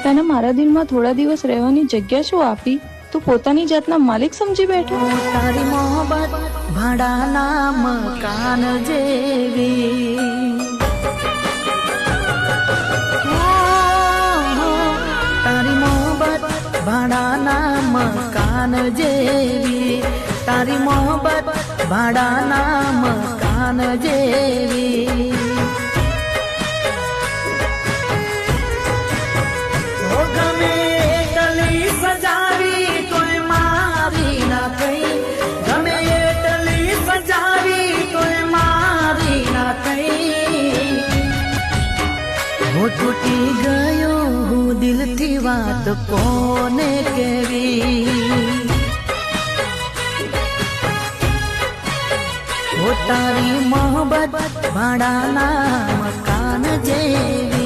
તને મારા દિલમાં થોડા દિવસ રહેવાની જગ્યા શું આપી? તું પોતાની જાતના માલિક સમજી બેઠો. તારી મોહબ્બત ભાડાના મકાન જેવી, તારી મોહબ્બત ભાડાના મકાન જેવી, તારી મોહબ્બત ભાડાના મકાન જેવી. ગમે એટલી સજાવી તોય મારી ના થઈ, ગમે એટલી સજાવી તોય મારી ના થઈ. હું તૂટી ગયો હું દિલથી વાત કોને કેવી, તારી મોહબ્બત ભાડાના મકાન જેવી.